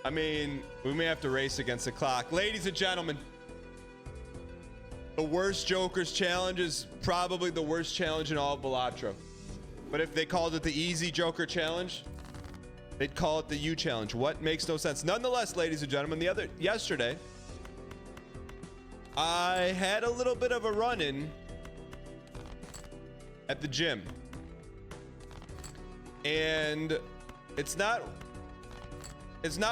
I mean, we may have to race against the clock. Ladies and gentlemen, the worst Joker's challenge is probably the worst challenge in all of Balatro. But if they called it the easy Joker challenge, they'd call it the U challenge. What? Makes no sense. Nonetheless, ladies and gentlemen, yesterday, I had a little bit of a run-in at the gym. And it's not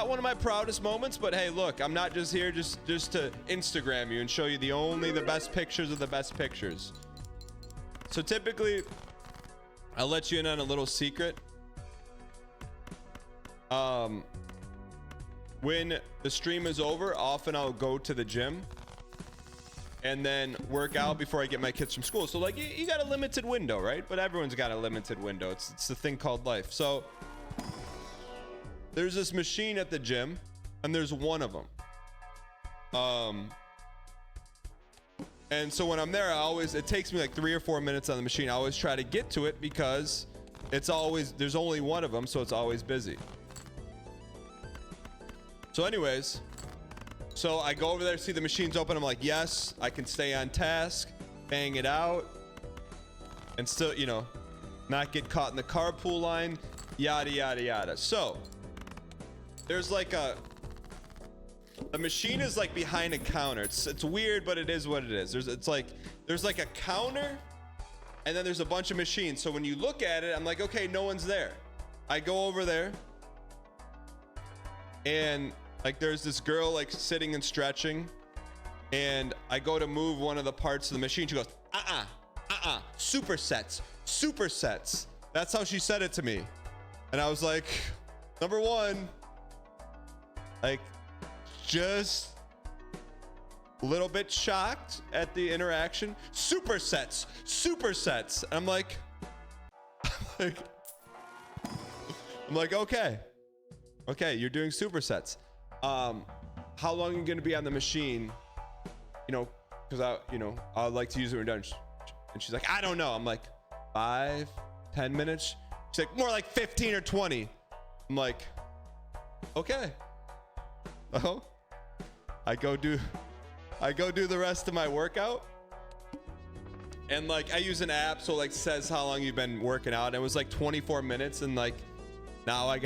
one of my proudest moments, but hey, look, I'm not just here just to Instagram you and show you the best pictures of the best pictures. So typically, I'll let you in on a little secret. When the stream is over, often I'll go to the gym and then work out before I get my kids from school. So like you got a limited window, right? But everyone's got a limited window. It's the thing called life. So there's this machine at the gym and there's one of them. And so when I'm there, it takes me like 3 or 4 minutes on the machine. I always try to get to it because there's only one of them. So it's always busy. So anyways, so I go over there, see the machine's open. I'm like, yes, I can stay on task, bang it out, and still, not get caught in the carpool line, yada, yada, yada. So there's like the machine is like behind a counter. It's weird, but it is what it is. There's like a counter and then there's a bunch of machines. So when you look at it, I'm like, okay, no one's there. I go over there and like there's this girl like sitting and stretching, and I go to move one of the parts of the machine. She goes, supersets. That's how she said it to me. And I was like, number one, like just a little bit shocked at the interaction. Supersets. And I'm like, okay, you're doing supersets. How long are you going to be on the machine? Because I'd like to use it when done. And she's like, I don't know. I'm like, 5, 10 minutes. She's like, more like 15 or 20. I'm like, okay. Oh, I go do the rest of my workout. And like, I use an app. So like says how long you've been working out. And it was like 24 minutes. And like, now I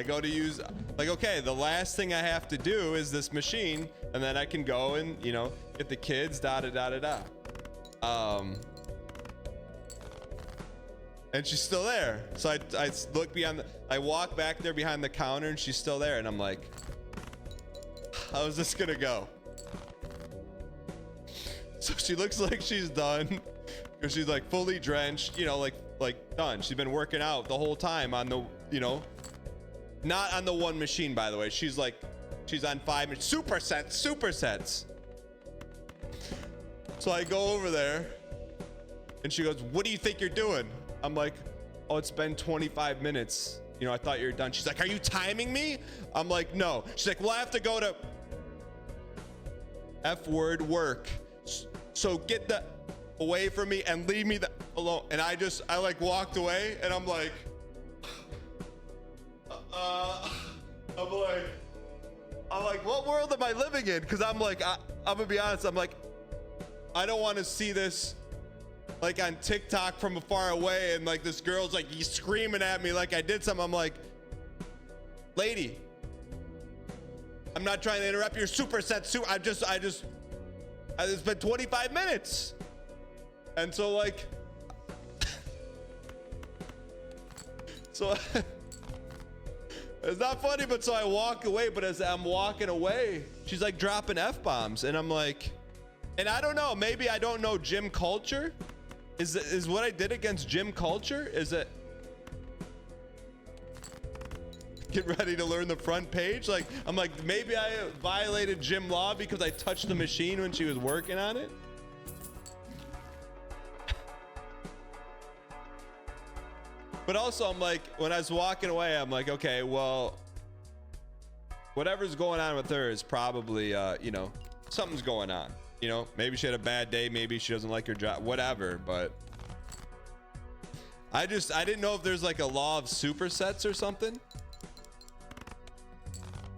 go to use, like, okay, the last thing I have to do is this machine, and then I can go and, get the kids, and she's still there. So I look I walk back there behind the counter and she's still there. And I'm like, how's this gonna go? So she looks like she's done because she's like fully drenched, like done. She's been working out the whole time on the, not on the one machine, by the way. She's on 5 supersets. So I go over there and she goes, what do you think you're doing? I'm like, oh, it's been 25 minutes. I thought you were done. She's like, are you timing me? I'm like, no. She's like, well, I have to go to F word work. So get that away from me and leave me alone. And I like walked away and I'm like, I'm like, what world am I living in? Because I'm like, I'm gonna be honest. I'm like, I don't want to see this like on TikTok from far away, and like this girl's like screaming at me like I did something. I'm like, lady, I'm not trying to interrupt your superset. It's been 25 minutes, and so like, so. It's not funny, but so I walk away, but as I'm walking away, she's like dropping F-bombs. And I'm like, and I don't know, maybe I don't know gym culture. Is what I did against gym culture? Is it get ready to learn the front page? Like, I'm like, maybe I violated gym law because I touched the machine when she was working on it. But also, I'm like, when I was walking away, I'm like, okay, well, whatever's going on with her is probably, something's going on. Maybe she had a bad day. Maybe she doesn't like her job, whatever. But I didn't know if there's like a law of supersets or something.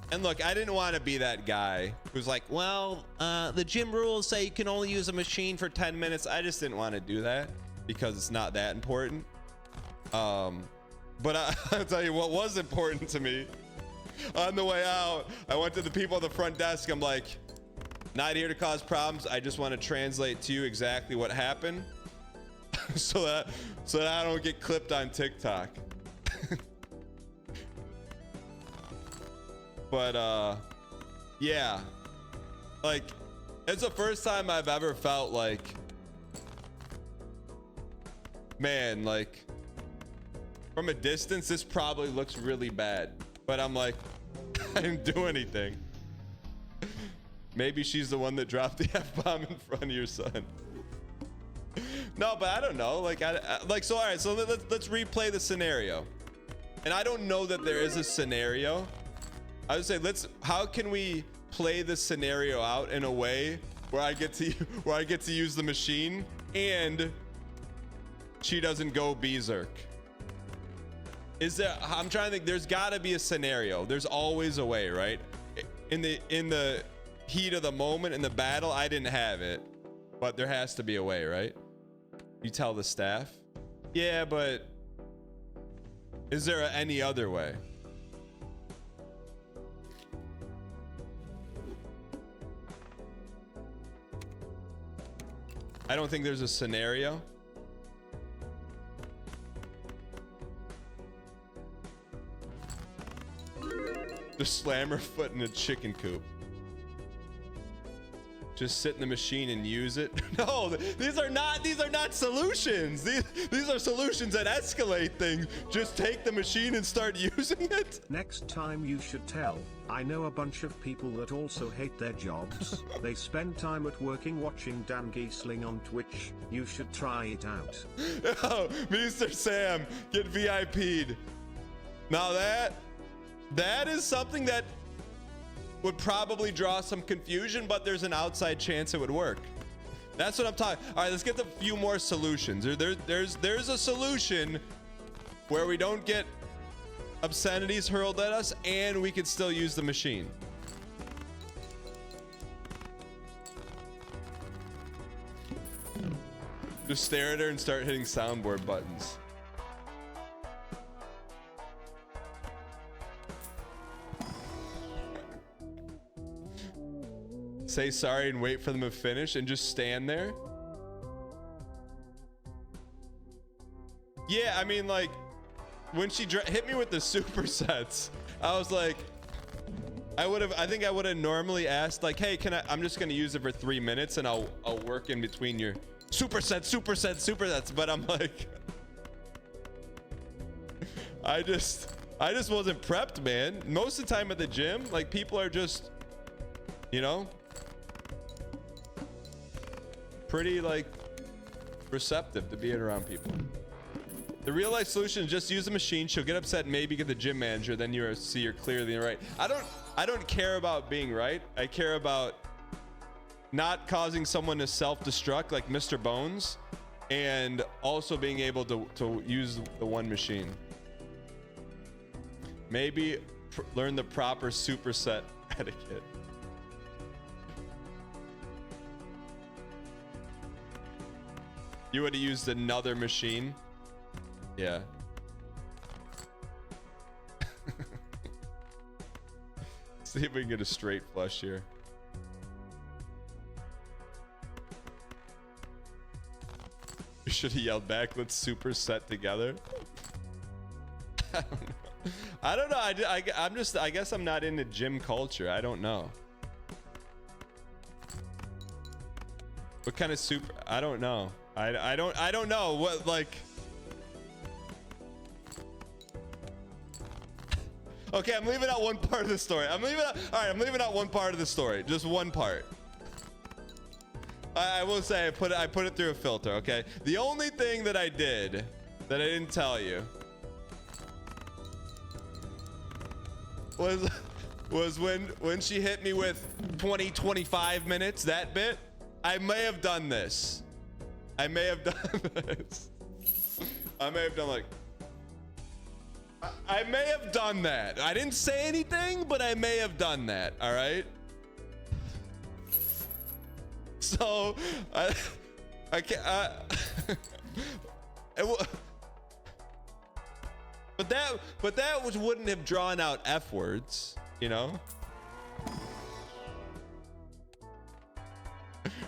And look, I didn't want to be that guy who's like, well, the gym rules say you can only use a machine for 10 minutes. I just didn't want to do that because it's not that important. But I'll tell you what was important to me. On the way out, I went to the people at the front desk. I'm like, not here to cause problems. I just want to translate to you exactly what happened so that I don't get clipped on TikTok. But yeah, like it's the first time I've ever felt like, man, like from a distance this probably looks really bad, but I'm like, I didn't do anything. Maybe she's the one that dropped the F-bomb in front of your son. No, but I don't know, like I like, so all right, so let's replay the scenario. And I don't know that there is a scenario. I would say how can we play this scenario out in a way where I get to use the machine and she doesn't go berserk? Is there, I'm trying to think, there's got to be a scenario. There's always a way, right? In the heat of the moment, in the battle, I didn't have it, but there has to be a way, right? You tell the staff. Yeah, but is there any other way? I don't think there's a scenario. Just slam her foot in a chicken coop. Just sit in the machine and use it. No, these are not solutions. These are solutions that escalate things. Just take the machine and start using it. Next time you should tell, I know a bunch of people that also hate their jobs. They spend time at working watching DANGHEESLING on Twitch. You should try it out. Oh, Mr. Sam, get VIP'd. Now that is something that would probably draw some confusion, but there's an outside chance it would work. That's what I'm talking. All right, let's get a few more solutions. There's a solution where we don't get obscenities hurled at us and we can still use the machine. Just stare at her and start hitting soundboard buttons. Say sorry and wait for them to finish and just stand there. Yeah, I mean, like when she hit me with the supersets, I was like, I think I would have normally asked like, hey, I'm just gonna use it for 3 minutes and I'll work in between your supersets. But I'm like, I just wasn't prepped, man. Most of the time at the gym, like people are just, you know, pretty like receptive to being around people. The real life solution is just use the machine. She'll get upset and maybe get the gym manager, then you see you're clearly right. I don't care about being right. I care about not causing someone to self-destruct like Mr. Bones, and also being able to use the one machine. Maybe learn the proper superset etiquette. You would have used another machine. Yeah. See if we can get a straight flush here. You should have yelled back, let's superset together. I don't know. I guess I'm not into gym culture. I don't know. What kind of super? I don't know. I don't know what, like. Okay, I'm leaving out one part of the story. All right, I'm leaving out one part of the story. Just one part. I will say I put it through a filter, okay? The only thing that I did that I didn't tell you was when she hit me with 25 minutes, that bit. I may have done this. I may have done this. I may have done like I may have done that. I didn't say anything, but I may have done that. All right. So I can't. But that wouldn't have drawn out F words, you know?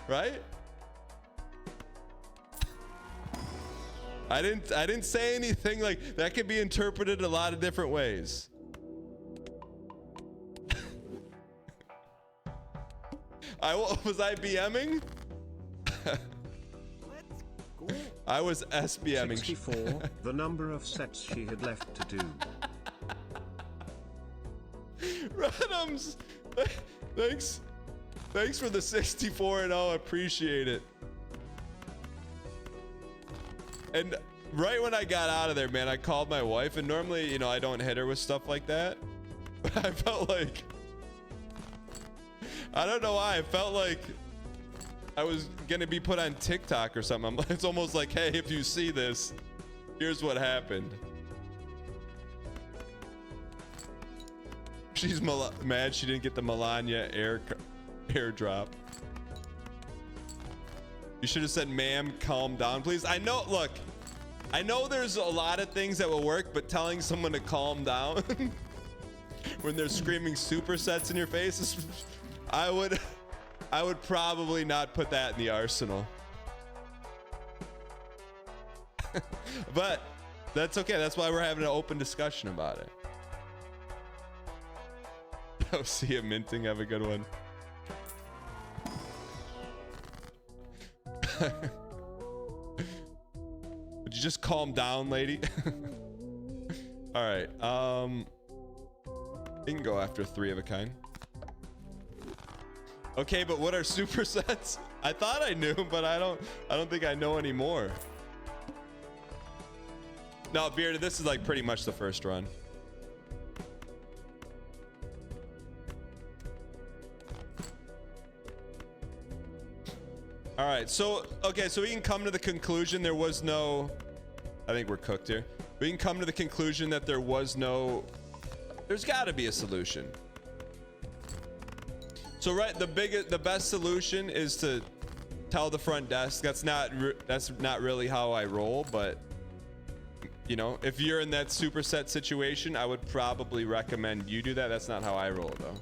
Right? I didn't say anything like that. Could be interpreted a lot of different ways. Was I BMing? I was SBMing. 64, the number of sets she had left to do. Radams, thanks for the 64 and all. Appreciate it. And right when I got out of there, man, I called my wife, and normally, you know, I don't hit her with stuff like that, but I felt like, I don't know why, I felt like I was gonna be put on TikTok or something. It's almost like, hey, if you see this, here's what happened. She's mad she didn't get the Melania airdrop. You should have said, ma'am, calm down, please. I know, look, I know there's a lot of things that will work, but telling someone to calm down when they're screaming supersets in your face, I would probably not put that in the arsenal. But that's okay. That's why we're having an open discussion about it. Oh, see you minting. Have a good one. Would you just calm down, lady? All right. You can go after 3 of a kind. Okay, but what are supersets? I thought I knew, but I don't think I know anymore. No, Bearded, this is like pretty much the first run. All right, so, okay, so we can come to the conclusion there was no, I think we're cooked here. We can come to the conclusion that there was no, there's gotta be a solution. So, right, the best solution is to tell the front desk. That's not really how I roll, but you know, if you're in that superset situation, I would probably recommend you do that. That's not how I roll, though.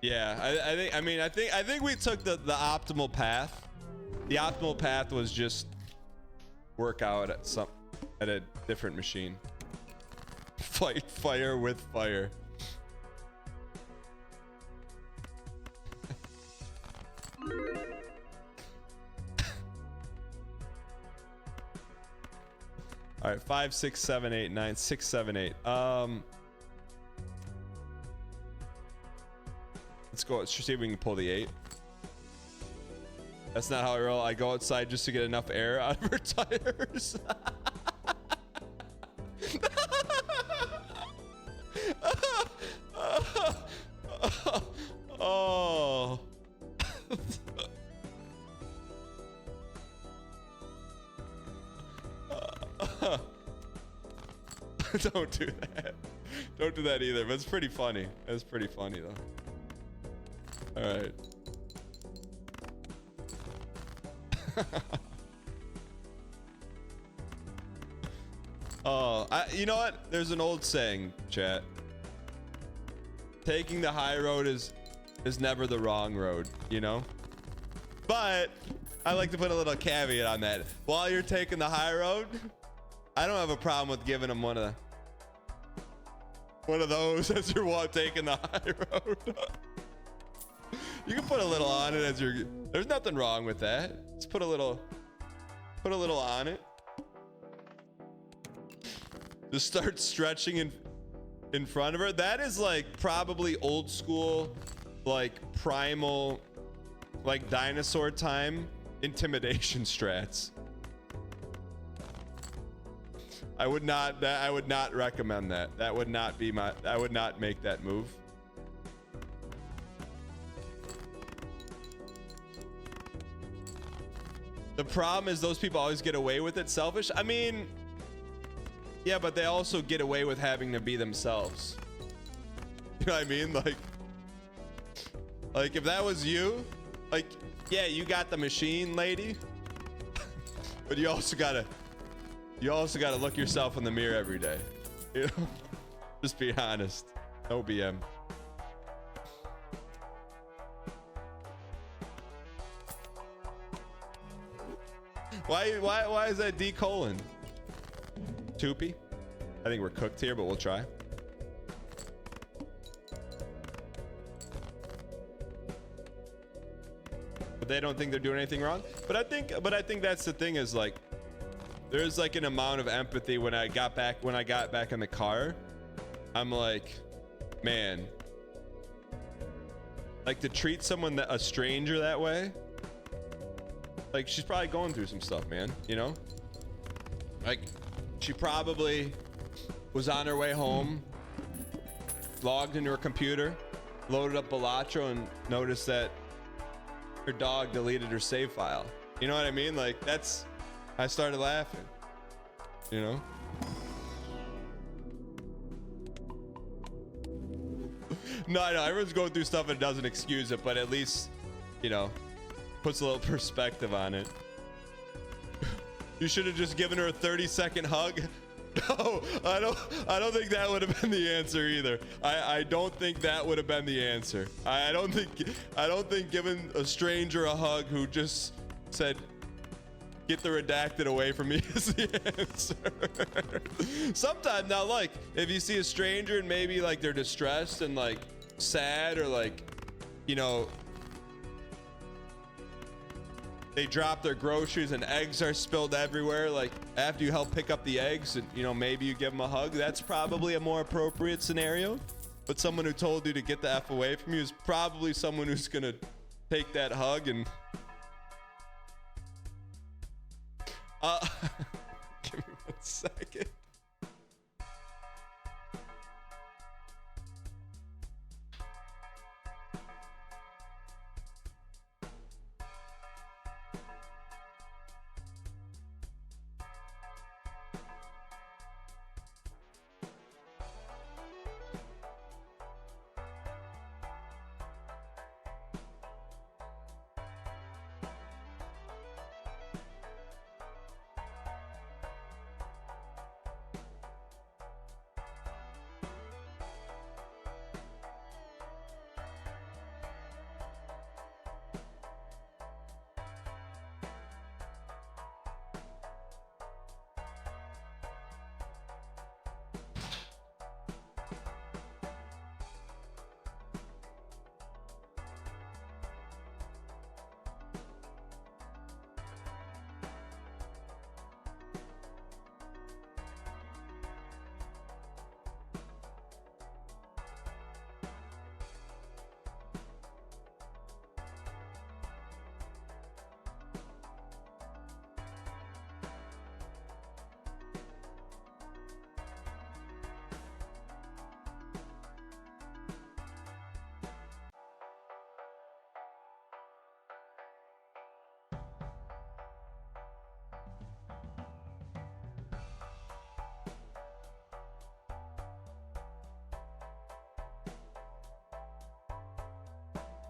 Yeah, I think we took the optimal path. The optimal path was just work out at a different machine. Fight fire with fire. All right, 5, 6, 7, 8, 9, 6, 7, 8. Let's go. Let's see if we can pull the 8. That's not how I roll. I go outside just to get enough air out of her tires. Oh. Don't do that. Don't do that either. But it's pretty funny. It's pretty funny though. All right. Oh, you know what? There's an old saying, chat. Taking the high road is never the wrong road, you know? But I like to put a little caveat on that. While you're taking the high road, I don't have a problem with giving them one of those as you're taking the high road. You can put a little on it as you're. There's nothing wrong with that. Just put a little on it. Just start stretching in front of her. That is like probably old school, like primal, like dinosaur time intimidation strats. I would not recommend that. That would not be my, I would not make that move. The problem is those people always get away with it. Selfish. I mean, yeah, but they also get away with having to be themselves. You know what I mean? Like if that was you, like, yeah, you got the machine, lady, but you also gotta look yourself in the mirror every day. You know, just be honest. No BM. Why is that D colon? Toopy? I think we're cooked here, but we'll try. But they don't think they're doing anything wrong. But I think that's the thing is like, there's like an amount of empathy when I got back in the car. I'm like, man, like to treat someone a stranger that way. Like she's probably going through some stuff, man, you know? Like she probably was on her way home, logged into her computer, loaded up Balatro and noticed that her dog deleted her save file. You know what I mean? Like I started laughing, you know? No, I know everyone's going through stuff and it doesn't excuse it, but at least, you know, puts a little perspective on it. You should have just given her a 30-second hug. No, I don't think that would have been the answer either. I don't think that would have been the answer. I don't think giving a stranger a hug who just said, "Get the redacted away from me," is the answer. Sometimes now, like if you see a stranger and maybe like they're distressed and like sad or like, you know, they drop their groceries and eggs are spilled everywhere, like after you help pick up the eggs and, you know, maybe you give them a hug, that's probably a more appropriate scenario. But someone who told you to get the F away from you is probably someone who's gonna take that hug and give me 1 second.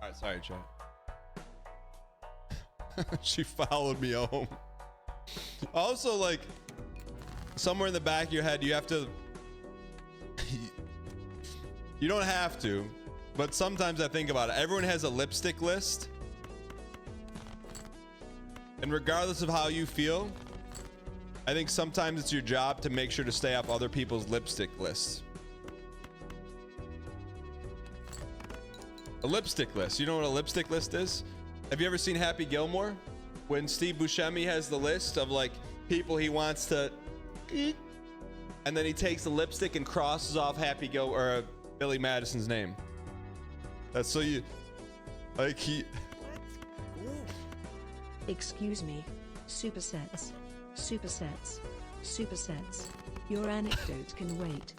All right, sorry, chat. She followed me home. Also, like, somewhere in the back of your head, you have to. You don't have to, but sometimes I think about it. Everyone has a lipstick list. And regardless of how you feel, I think sometimes it's your job to make sure to stay off other people's lipstick lists. A lipstick list. You know what a lipstick list is? Have you ever seen Happy Gilmore? When Steve Buscemi has the list of like people he wants to, and then he takes the lipstick and crosses off Happy Gilmore or Billy Madison's name. That's so you, like he. Excuse me. Supersets. Supersets. Supersets. Your anecdote can wait.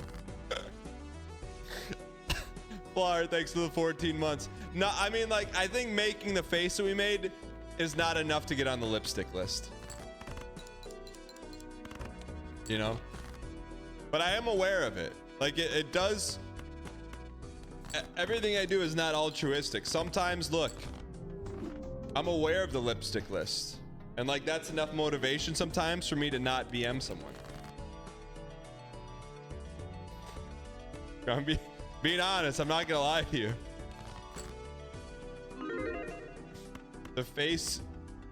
Flyer, thanks for the 14 months. No, I mean, like, I think making the face that we made is not enough to get on the lipstick list. You know? But I am aware of it. Like, it does... Everything I do is not altruistic. Sometimes, look, I'm aware of the lipstick list. And, like, that's enough motivation sometimes for me to not BM someone. I'm being honest, I'm not gonna lie to you. The face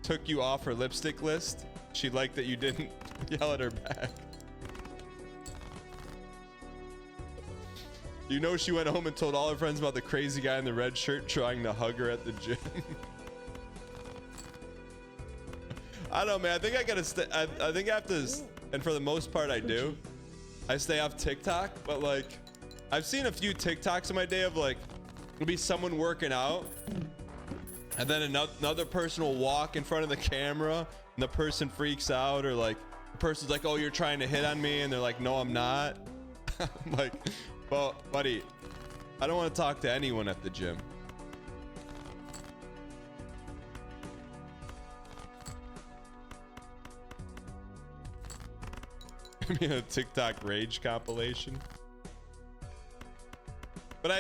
took you off her lipstick list. She liked that you didn't yell at her back. You know, she went home and told all her friends about the crazy guy in the red shirt trying to hug her at the gym. I don't know, man. I think I gotta stay. I think I have to, and for the most part, I do. I stay off TikTok, but like, I've seen a few TikToks in my day of like, it'll be someone working out, and then another person will walk in front of the camera, and the person freaks out, or like, the person's like, "Oh, you're trying to hit on me," and they're like, "No, I'm not." I'm like, well, buddy, I don't want to talk to anyone at the gym. I mean, a TikTok rage compilation. But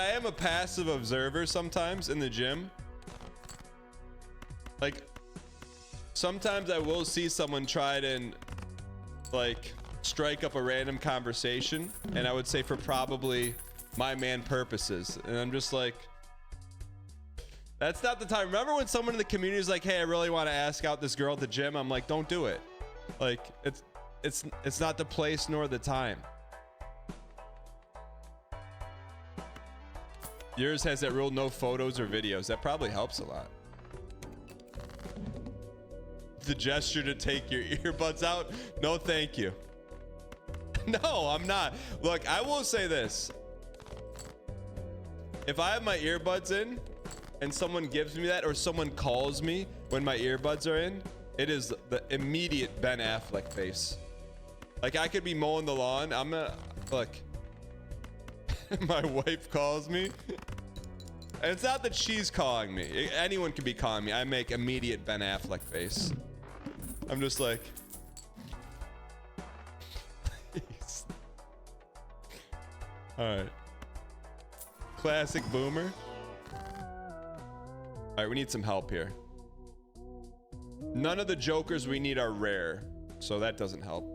I am a passive observer sometimes in the gym. Like, sometimes I will see someone try to, like, strike up a random conversation, and I would say for probably my man purposes, and I'm just like, that's not the time. Remember when someone in the community is like, "Hey, I really want to ask out this girl at the gym," I'm like, don't do it. Like, it's not the place nor the time. Yours has that rule, no photos or videos. That probably helps a lot. The gesture to take your earbuds out, no thank you. No, I'm not. Look, I will say this. If I have my earbuds in and someone gives me that, or someone calls me when my earbuds are in, it is the immediate Ben Affleck face. Like, I could be mowing the lawn. I'm gonna, look, my wife calls me. And it's not that she's calling me. Anyone could be calling me. I make immediate Ben Affleck face. I'm just like, all right. Classic boomer. All right, we need some help here. None of the jokers we need are rare, so that doesn't help.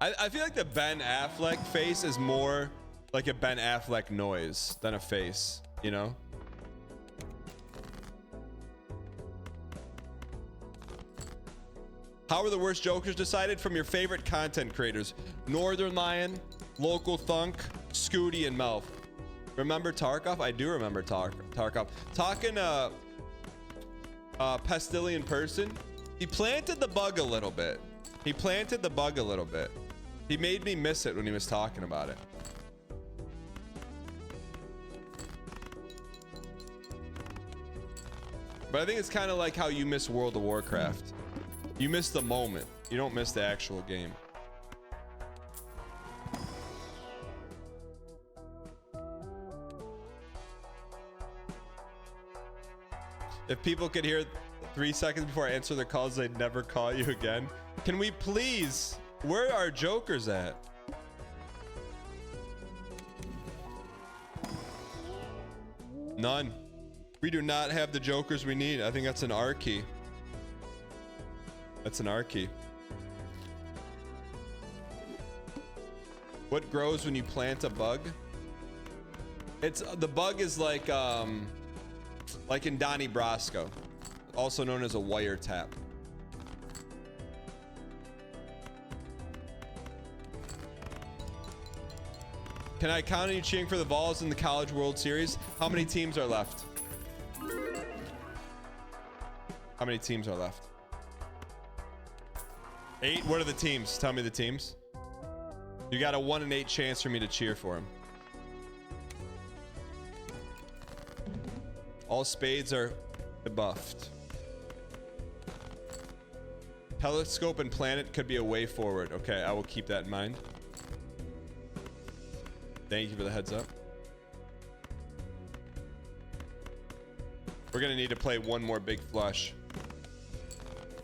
I feel like the Ben Affleck face is more like a Ben Affleck noise than a face, you know? How are the worst jokers decided? From your favorite content creators: Northern Lion, Local Thunk, Scooty, and Melf. Remember Tarkov? I do remember Tarkov. Talking Pastille in person, he planted the bug a little bit. He made me miss it when he was talking about it. But I think it's kind of like how you miss World of Warcraft. You miss the moment. You don't miss the actual game. If people could hear 3 seconds before I answer their calls, they'd never call you again. Can we please? Where are jokers at? None. We do not have the jokers we need. I think that's an R key. That's an R key. What grows when you plant a bug? It's the bug is like in Donnie Brasco, also known as a wiretap. Can I count on you cheering for the Vols in the College World Series? How many teams are left? How many teams are left? 8? What are the teams? Tell me the teams. You got a 1 in 8 chance for me to cheer for him. All spades are Debuffed. Telescope and planet could be a way forward. Okay, I will keep that in mind. Thank you for the heads up. We're gonna need to play one more big flush.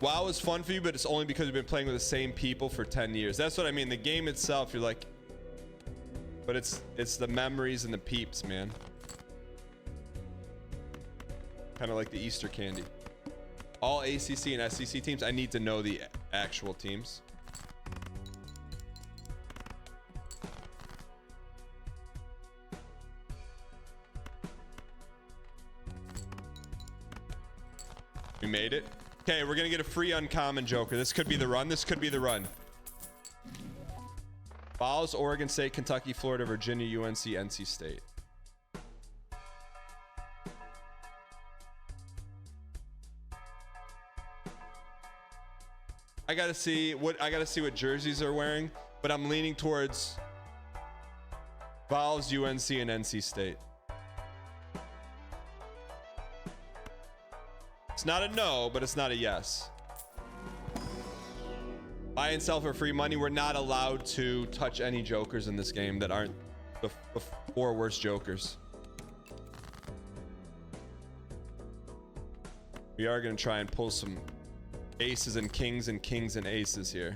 WoW is fun for you, but it's only because you've been playing with the same people for 10 years. That's what I mean. The game itself, you're like, but it's the memories and the peeps, man. Kind of like the Easter candy. All ACC and SCC teams, I need to know the actual teams. We made it. Okay, we're gonna get a free uncommon Joker. This could be the run. This could be the run. Vols, Oregon State, Kentucky, Florida, Virginia, UNC, NC State. I gotta see what jerseys they're wearing, but I'm leaning towards Vols, UNC, and NC State. It's not a no, but it's not a yes. Buy and sell for free money. We're not allowed to touch any jokers in this game that aren't the four worst jokers. We are going to try and pull some aces and kings and kings and aces here.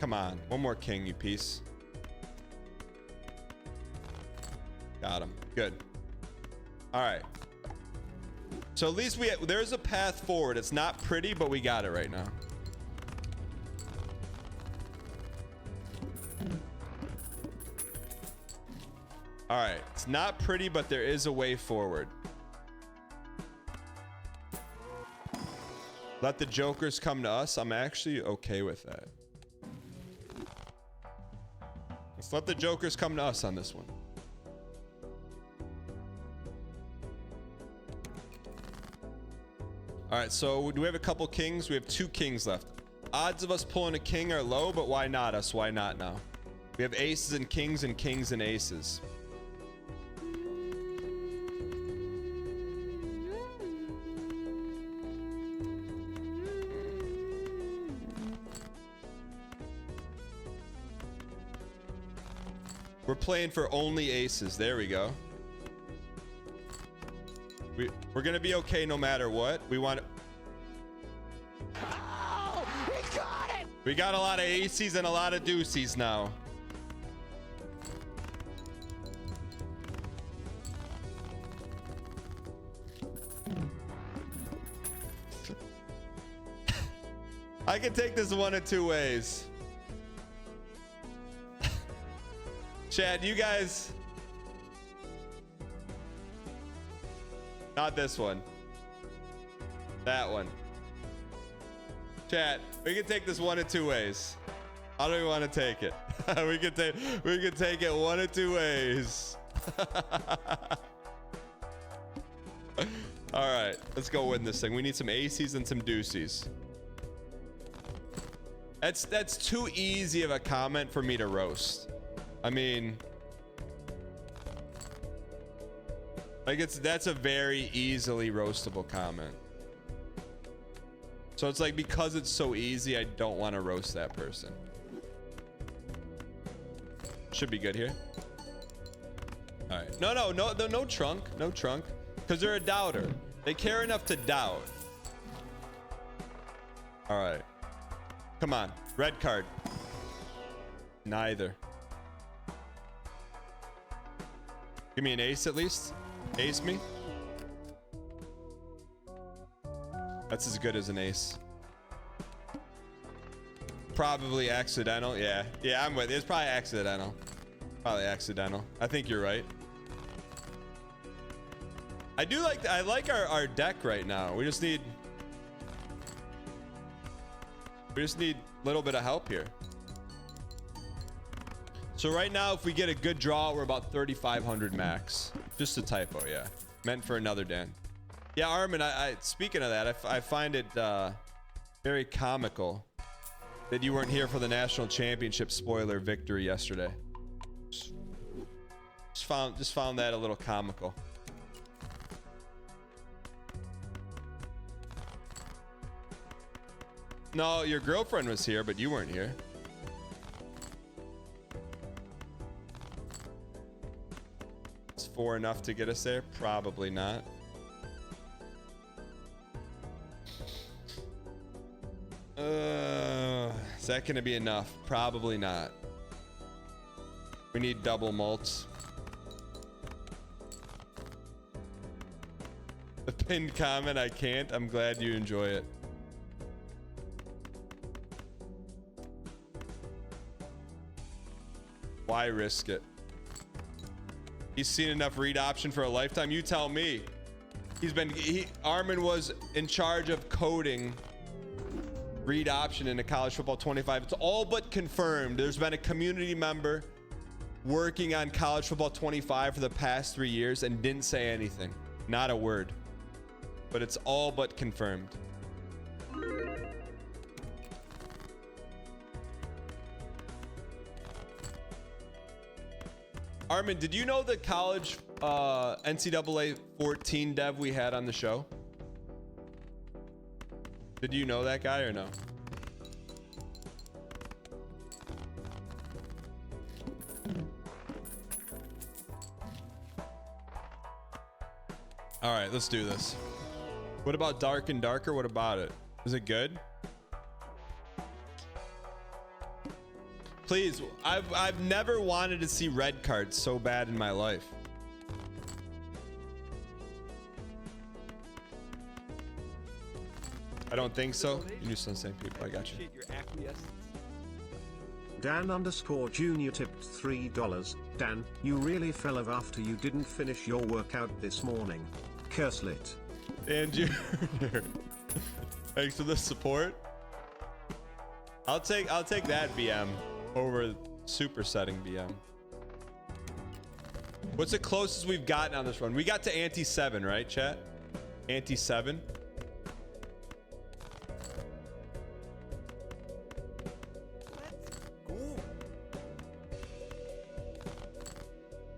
Come on, one more king, you piece. Got him. Good. All right. So at least there's a path forward. It's not pretty, but we got it right now. All right. It's not pretty, but there is a way forward. Let the jokers come to us. I'm actually okay with that. Let's let the jokers come to us on this one. All right, so do we have a couple kings? We have 2 kings left. Odds of us pulling a king are low, but why not us? Why not now? We have aces and kings and aces. We're playing for only aces. There we go. We're gonna be okay no matter what. We want. Oh, he got it! We got a lot of aces and a lot of deuces now. I can take this one of 2 ways. Chad, you guys. Not this one. That one. Chat, we can take this one of 2 ways. How do we want to take it? we can take it one of 2 ways. All right, let's go win this thing. We need some aces and some deuces. That's too easy of a comment for me to roast. I mean, like that's a very easily roastable comment. So it's like, because it's so easy, I don't want to roast that person. Should be good here. All right. No trunk. No trunk. Because they're a doubter. They care enough to doubt. All right. Come on. Red card. Neither. Give me an ace at least. Ace me. That's as good as an ace. Probably accidental. Yeah, I'm with you. It's probably accidental. Probably accidental. I think you're right. I like our deck right now. We just need a little bit of help here. So right now, if we get a good draw, we're about 3,500 max. Just a typo, yeah. Meant for another Dan. Yeah, Armin, speaking of that, I find it very comical that you weren't here for the national championship spoiler victory yesterday. Just found that a little comical. No, your girlfriend was here, but you weren't here. Is 4 enough to get us there? Probably not. Is that gonna be enough? Probably not. We need double malts. The pinned comment, I can't. I'm glad you enjoy it. Why risk it? He's seen enough read option for a lifetime. You tell me. Armin was in charge of coding read option in a college football 25. It's all but confirmed. There's been a community member working on college football 25 for the past 3 years and didn't say anything. Not a word. But it's all but confirmed. Armin, did you know the college NCAA 14 dev we had on the show? Did you know that guy or no? All right, let's do this. What about Dark and Darker? What about it? Is it good? Please, I've never wanted to see red cards so bad in my life. I don't think so. You just don't say people. I got you. Dan_Junior tipped $3. Dan, you really fell off after you didn't finish your workout this morning. Curse lit. Dan Junior. Thanks for the support. I'll take that BM over supersetting BM. What's the closest we've gotten on this run? We got to ante 7, right, chat? Ante 7.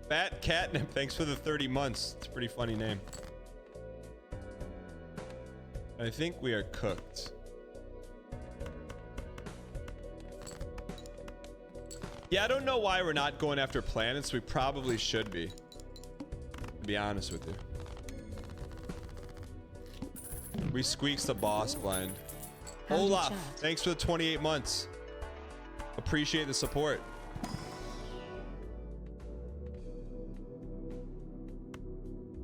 Fat Catnip, thanks for the 30 months. It's a pretty funny name. I think we are cooked. Yeah, I don't know why we're not going after planets. We probably should be, to be honest with you. We squeaks the boss blind. Olaf, thanks for the 28 months. Appreciate the support.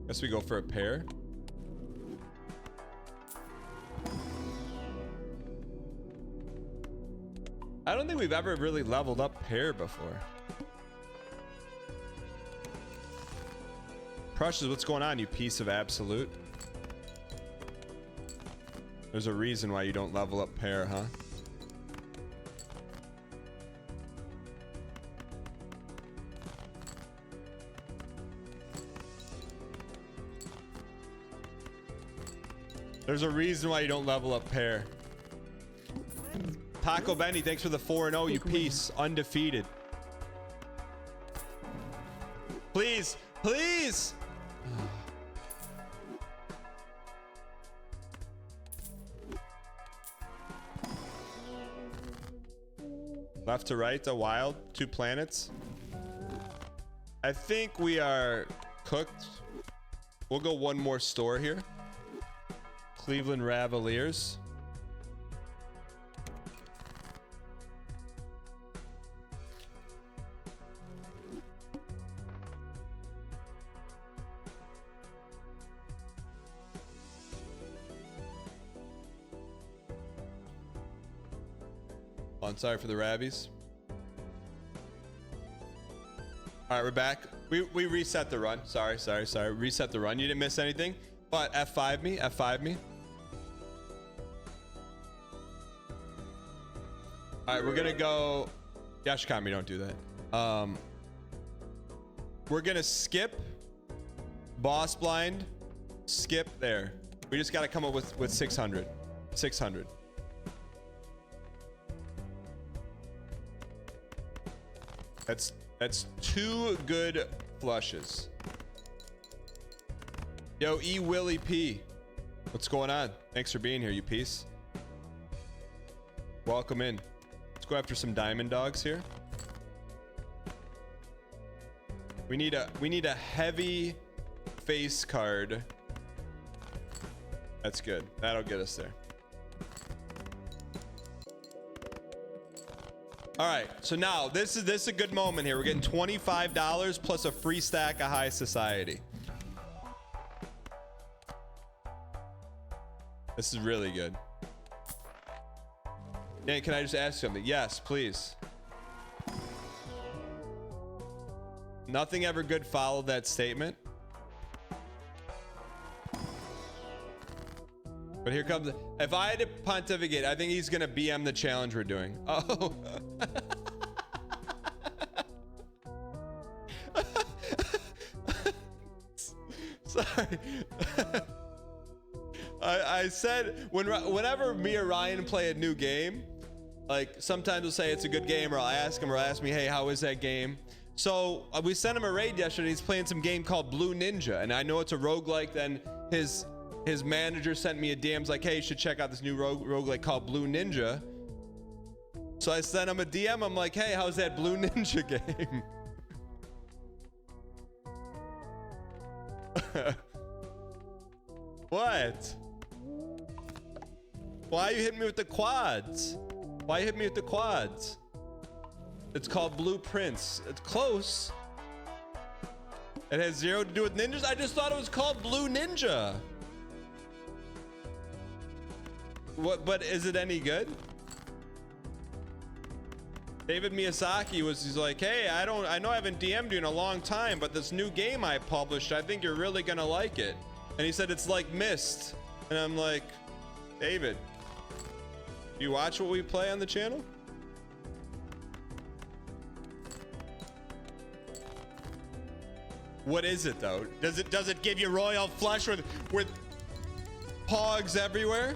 Guess we go for a pair. I don't think we've ever really leveled up pair before. Precious, what's going on, you piece of absolute? There's a reason why you don't level up pair, huh? There's a reason why you don't level up pair. Taco Benny, thanks for the 4-0, you piece. Undefeated. Please, please. Left to right, a wild, 2 planets. I think we are cooked. We'll go one more store here. Cleveland Cavaliers. Oh, I'm sorry for the Rabbies. All right, we're back. We reset the run. Sorry. Reset the run. You didn't miss anything. But F5 me, F5 me. All right, we're gonna go. Yashikami, don't do that. We're gonna skip boss blind. Skip there. We just gotta come up with 600. 600. That's 2 good flushes. Yo, E Willie P. What's going on? Thanks for being here, you piece. Welcome in. Let's go after some diamond dogs here. We need a heavy face card. That's good. That'll get us there. All right, so now this is a good moment here. We're getting $25 plus a free stack of high society. This is really good. Dan, can I just ask something? Yes, please. Nothing ever good followed that statement. But here comes, if I had to pontificate, I think he's gonna BM the challenge we're doing. Oh. Sorry. I said whenever me or Ryan play a new game, like sometimes we'll say it's a good game, or I'll ask him, or ask me, hey, how is that game? So we sent him a raid yesterday. He's playing some game called Blue Ninja, and I know it's a roguelike. Then his manager sent me a DM's like, hey, you should check out this new roguelike called Blue Ninja. So I sent him a DM. I'm like, hey, how's that Blue Ninja game? What? Why are you hitting me with the quads? Why you hit me with the quads? It's called Blueprints. It's close. It has 0 to do with ninjas. I just thought it was called Blue Ninja. What? But is it any good? David Miyazaki he's like, hey, I know I haven't DM'd you in a long time, but this new game I published, I think you're really gonna like it. And he said it's like Myst. And I'm like, David, you watch what we play on the channel? What is it though? Does it give you royal flush with pogs everywhere?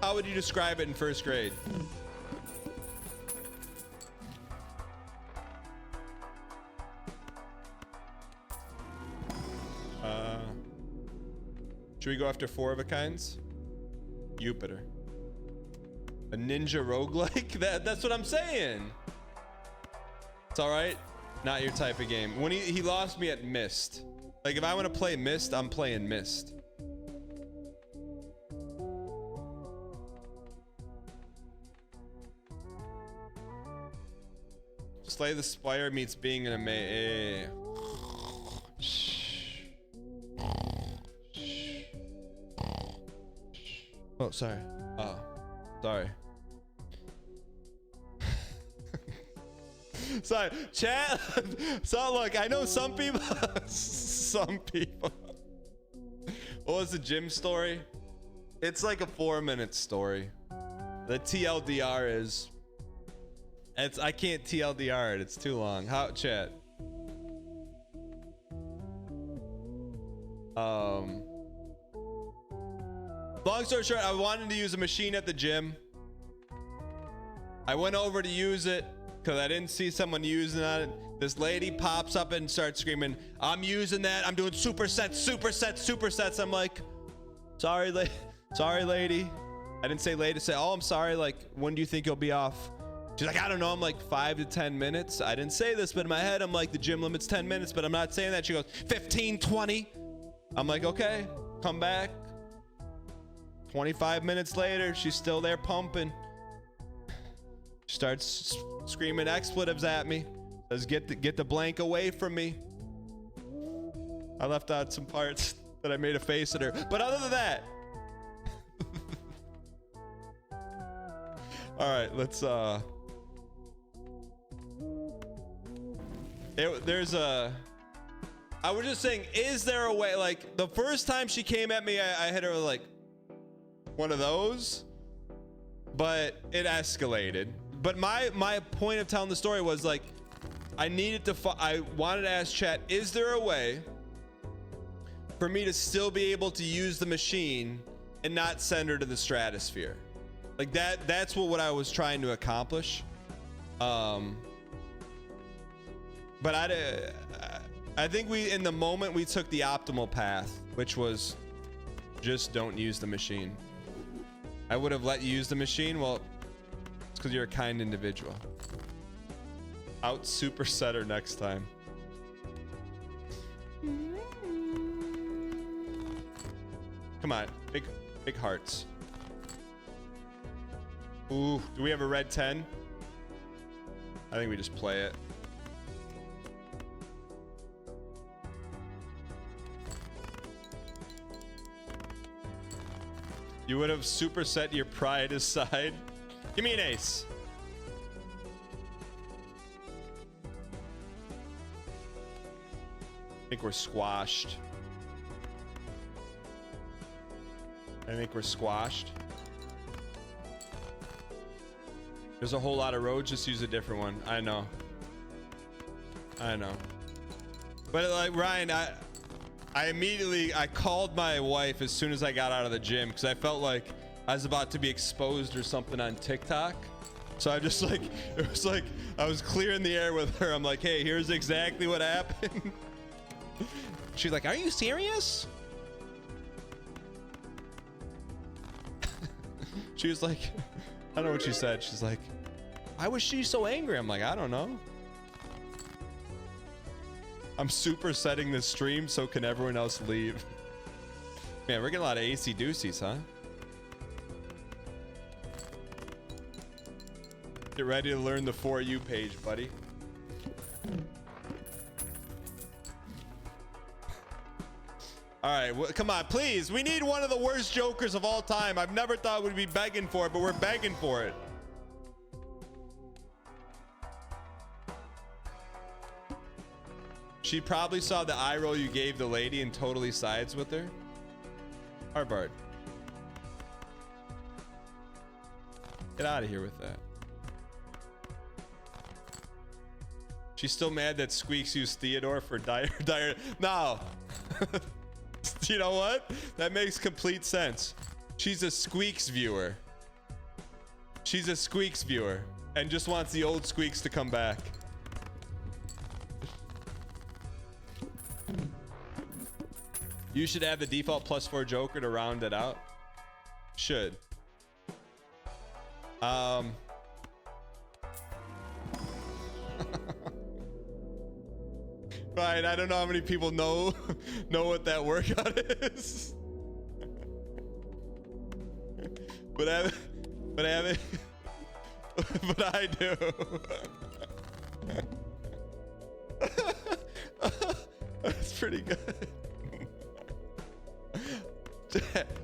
How would you describe it in first grade? Should we go after 4 of a kinds? Jupiter. A ninja roguelike? That's what I'm saying. It's all right. Not your type of game. When he lost me at Myst. Like if I want to play Myst, I'm playing Myst. Slay the Spire meets being an amazing. Oh, sorry. Oh, sorry. Sorry, chat. So look, I know some people. Some people. What was the gym story? It's like a 4-minute story. The TLDR is. I can't TLDR it. It's too long. How, chat? Long story short, I wanted to use a machine at the gym. I went over to use it because I didn't see someone using it. This lady pops up and starts screaming, I'm using that. I'm doing supersets, supersets, supersets. I'm like, sorry, sorry, lady. I didn't say lady. Say, oh, I'm sorry. Like, when do you think you'll be off? She's like, I don't know. I'm like 5 to 10 minutes. I didn't say this, but in my head, I'm like, the gym limit's 10 minutes, but I'm not saying that. She goes, 15, 20. I'm like, okay, come back. 25 minutes later, she's still there pumping. She starts screaming expletives at me. Says, get the blank away from me. I left out some parts that I made a face at her. But other than that. All right, let's I was just saying, is there a way, like the first time she came at me, I hit her with like one of those, but it escalated. But my point of telling the story was like, I wanted to ask chat, is there a way for me to still be able to use the machine and not send her to the stratosphere? Like that's what I was trying to accomplish. But I think we, in the moment, we took the optimal path, which was just don't use the machine. I would have let you use the machine. Well, it's because you're a kind individual. Out supersetter next time. Come on, big hearts. Ooh, do we have a red 10? I think we just play it. You would have superset your pride aside. Give me an ace. I think we're squashed. I think we're squashed. There's a whole lot of roads. Just use a different one. I know. I know. But like Ryan, I immediately called my wife as soon as I got out of the gym because I felt like I was about to be exposed or something on TikTok. So I just like, it was like I was clearing the air with her. I'm like, hey, here's exactly what happened. She's like, are you serious? She was like, I don't know what she said. She's like, why was she so angry? I'm like, I don't know. I'm supersetting the stream so can everyone else leave. Man, we're getting a lot of AC doocies, huh? Get ready to learn the For You page, buddy. All right, well, come on, please. We need one of the worst jokers of all time. I've never thought we'd be begging for it, but we're begging for it. She probably saw the eye roll you gave the lady and totally sides with her. Harbard. Get out of here with that. She's still mad that Squeaks used Theodore for dire. No. You know what? That makes complete sense. She's a Squeaks viewer. She's a Squeaks viewer and just wants the old Squeaks to come back. You should add the default +4 Joker to round it out. Should. Right, I don't know how many people know what that workout is. but I do. That's pretty good.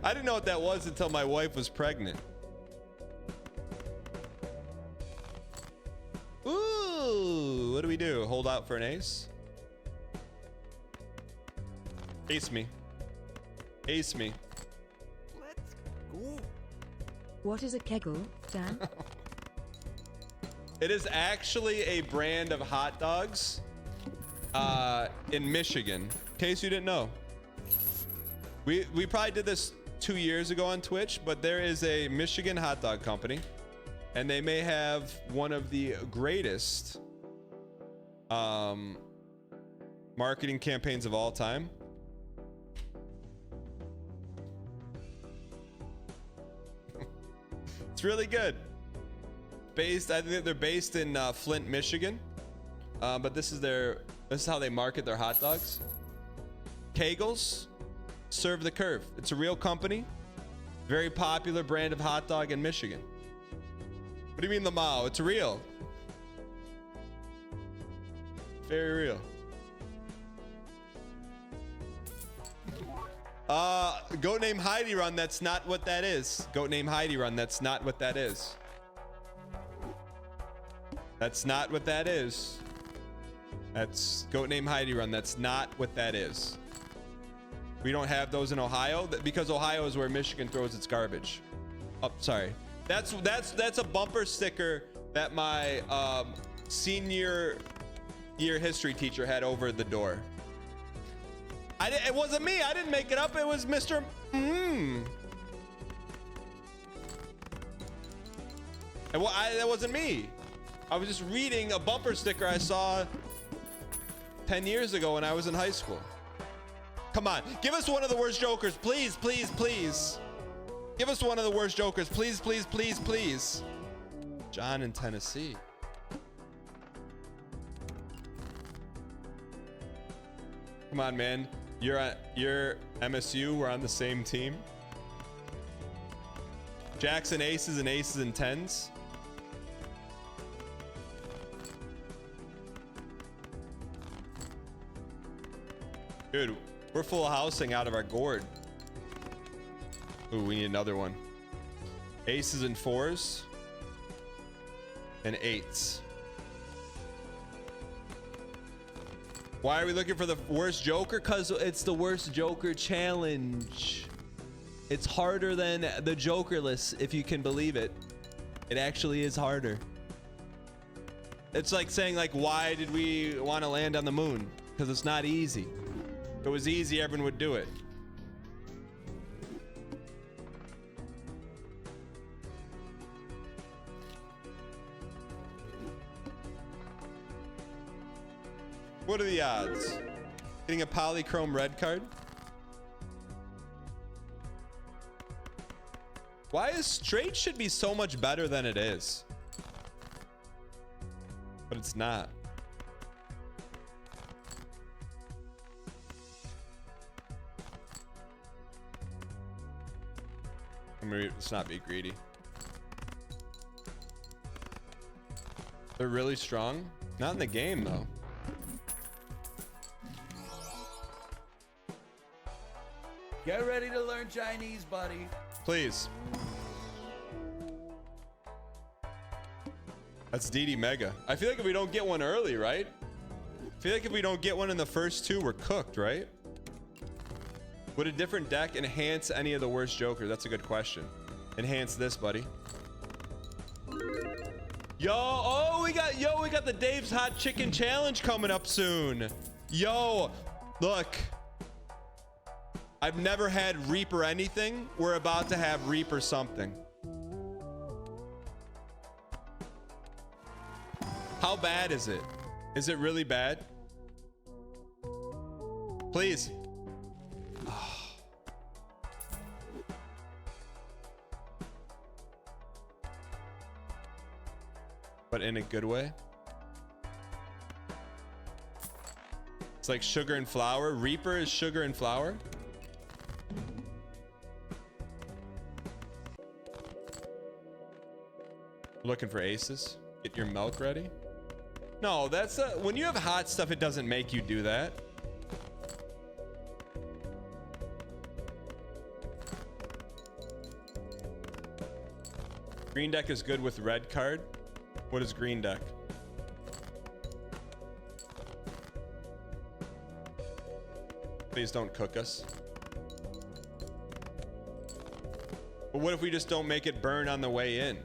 I didn't know what that was until my wife was pregnant. Ooh, what do we do? Hold out for an ace? Ace me. Ace me. Let's go. What is a kegel, Dan? It is actually a brand of hot dogs in Michigan. In case you didn't know. We probably did this 2 years ago on Twitch, but there is a Michigan hot dog company, and they may have one of the greatest marketing campaigns of all time. It's really good. I think they're based in Flint, Michigan, but this is how they market their hot dogs. Kegels. Serve the curve. It's a real company. Very popular brand of hot dog in Michigan. What do you mean Lamau? It's real. Very real. Goat named Heidi Run. That's not what that is. Goat named Heidi Run. That's not what that is. That's not what that is. That's Goat named Heidi Run. That's not what that is. We don't have those in Ohio because Ohio is where Michigan throws its garbage. Oh, sorry. That's a bumper sticker that my senior year history teacher had over the door. It wasn't me. I didn't make it up. It was Mr. That wasn't me. I was just reading a bumper sticker I saw 10 years ago when I was in high school. Come on, give us one of the worst jokers, please, please, please. Give us one of the worst jokers, please, please, please, please. John in Tennessee. Come on, man. You're MSU. We're on the same team. Jackson aces and aces and tens. Dude, we're full housing out of our gourd. Ooh, we need another one. Aces and fours. And eights. Why are we looking for the worst joker? Because it's the worst joker challenge. It's harder than the jokerless, if you can believe it. It actually is harder. It's like saying, like, why did we want to land on the moon? Because it's not easy. If it was easy, everyone would do it. What are the odds? Getting a polychrome red card? Why is straight should be so much better than it is? But it's not. Let's not be greedy. They're really strong. Not in the game though. Get ready to learn Chinese, buddy. Please. That's DD Mega. I feel like if we don't get one early, right? I feel like if we don't get one in the first two, we're cooked, right? Would a different deck enhance any of the worst jokers? That's a good question. Enhance this, buddy. Yo, we got the Dave's Hot Chicken Challenge coming up soon. Yo, look. I've never had Reaper anything. We're about to have Reaper something. How bad is it? Is it really bad? Please. But in a good way. It's like sugar and flour. Reaper is sugar and flour. Looking for aces. Get your milk ready. No, that's when you have hot stuff, it doesn't make you do that. Green deck is good with red card. What is green deck? Please don't cook us. But what if we just don't make it burn on the way in?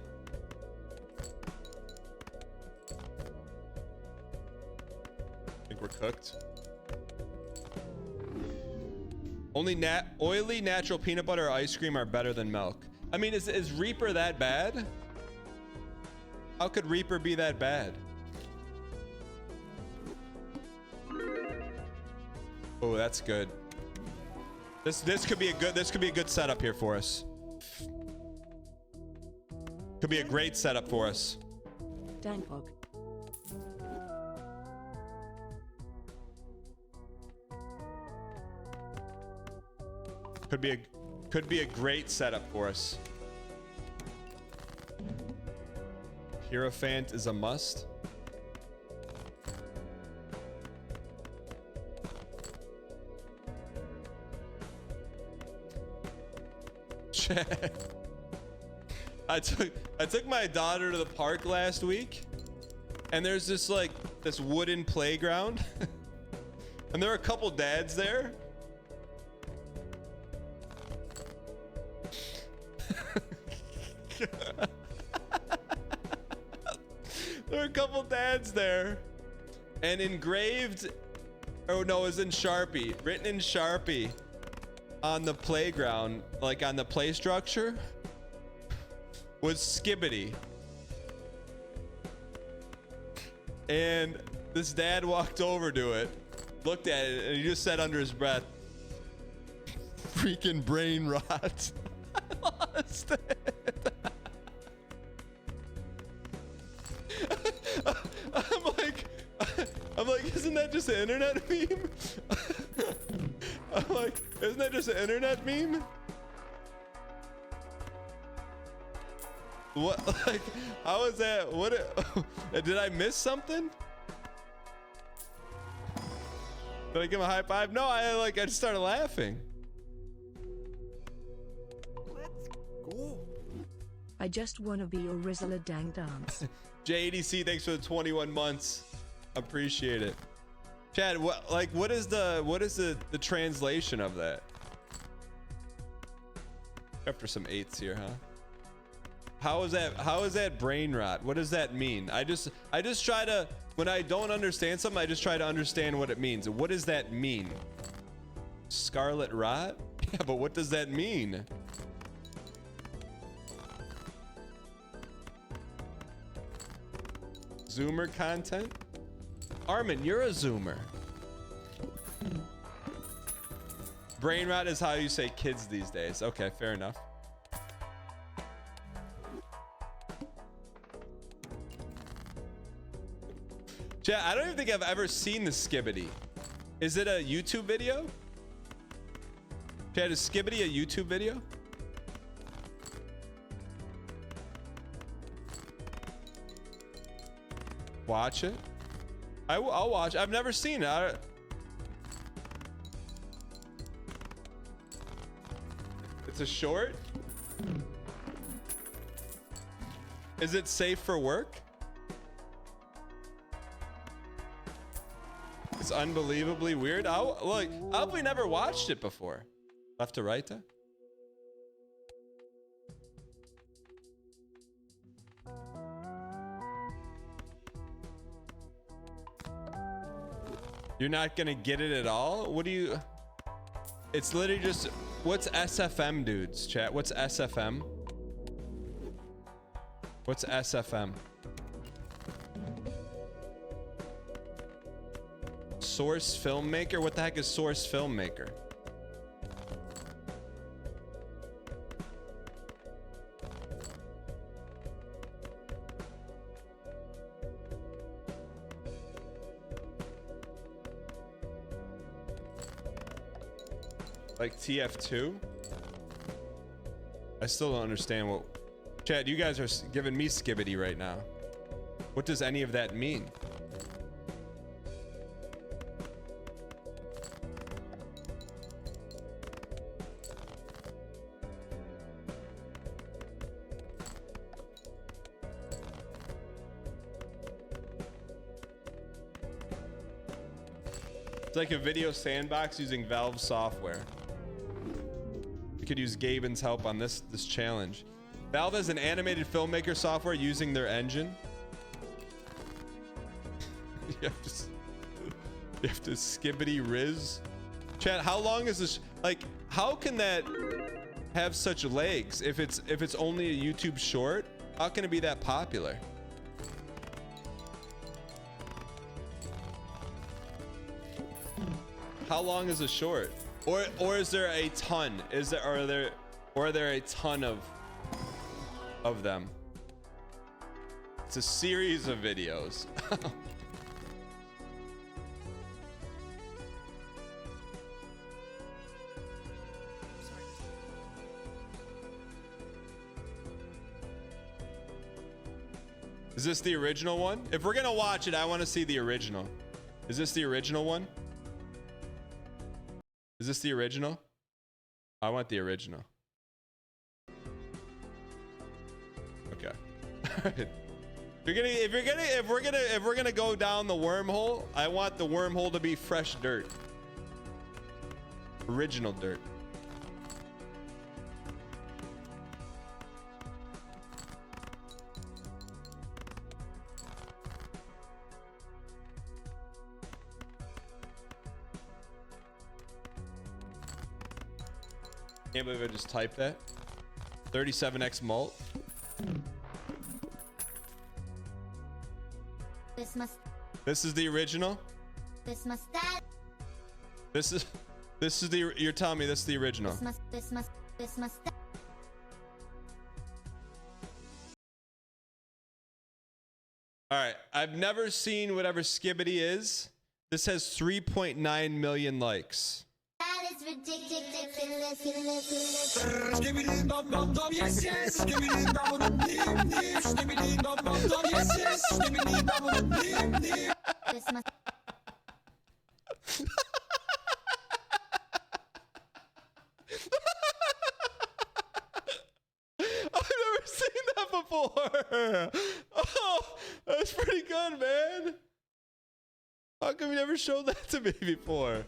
We're cooked. Only oily natural peanut butter or ice cream are better than milk. I mean, is Reaper that bad? How could Reaper be that bad? Oh, that's good. This could be a good setup here for us. Could be a great setup for us. Danghog. Could be a great setup for us. Hierophant is a must. I took my daughter to the park last week, and there's this wooden playground, and there are a couple dads there. There are a couple dads there, and engraved, oh no, it was in Sharpie, written in Sharpie on the playground, like on the play structure, was Skibbity. And this dad walked over to it looked at it and he just said under his breath, freaking brain rot. I lost it. I'm like, isn't that just an internet meme? I'm like, isn't that just an internet meme? What, like, how is that? What, did I miss something? Did I give him a high five? No, I just started laughing. Let's go. I just wanna be your Rizzler dang dance. JADC, thanks for the 21 months. Appreciate it. Chad, what is the translation of that? After some 8s here, huh? How is that brain rot? What does that mean? I just try to, when I don't understand something, I just try to understand what it means. What does that mean? Scarlet rot? Yeah, but what does that mean? Zoomer content? Armin, you're a zoomer. Brain rot is how you say kids these days. Okay, fair enough. Chat, I don't even think I've ever seen the Skibbity. Is it a YouTube video? Chat, is Skibbity a YouTube video? Watch it. I'll watch. I've never seen it. It's a short. Is it safe for work? It's unbelievably weird. I'll probably never watched it before. Left to right there. You're not gonna get it at all? What do you... It's literally just... What's SFM, dudes? Chat, what's SFM? What's SFM? Source filmmaker? What the heck is source filmmaker? Like TF2? I still don't understand what... Chad, you guys are giving me Skibbity right now. What does any of that mean? It's like a video sandbox using Valve software. We could use Gaben's help on this challenge. Valve has an animated filmmaker software using their engine. you have to Skibbity Riz. Chat, how long is this? Like, how can that have such legs if it's only a YouTube short? How can it be that popular? How long is a short? Or is there a ton? Are there a ton of them? It's a series of videos. Is this the original one? If we're gonna watch it, I want to see the original. Is this the original one? Is this the original? I want the original. Okay. If we're gonna go down the wormhole, I want the wormhole to be fresh dirt. Original dirt. Can't believe I just typed that. 37x mult. This must. This is the original. This must. That. This is the, you're telling me this is the original. All right, I've never seen whatever Skibbity is. This has 3.9 million likes. That is ridiculous. I've never seen that before. Oh, that's pretty good, man. How come you never showed that to me before?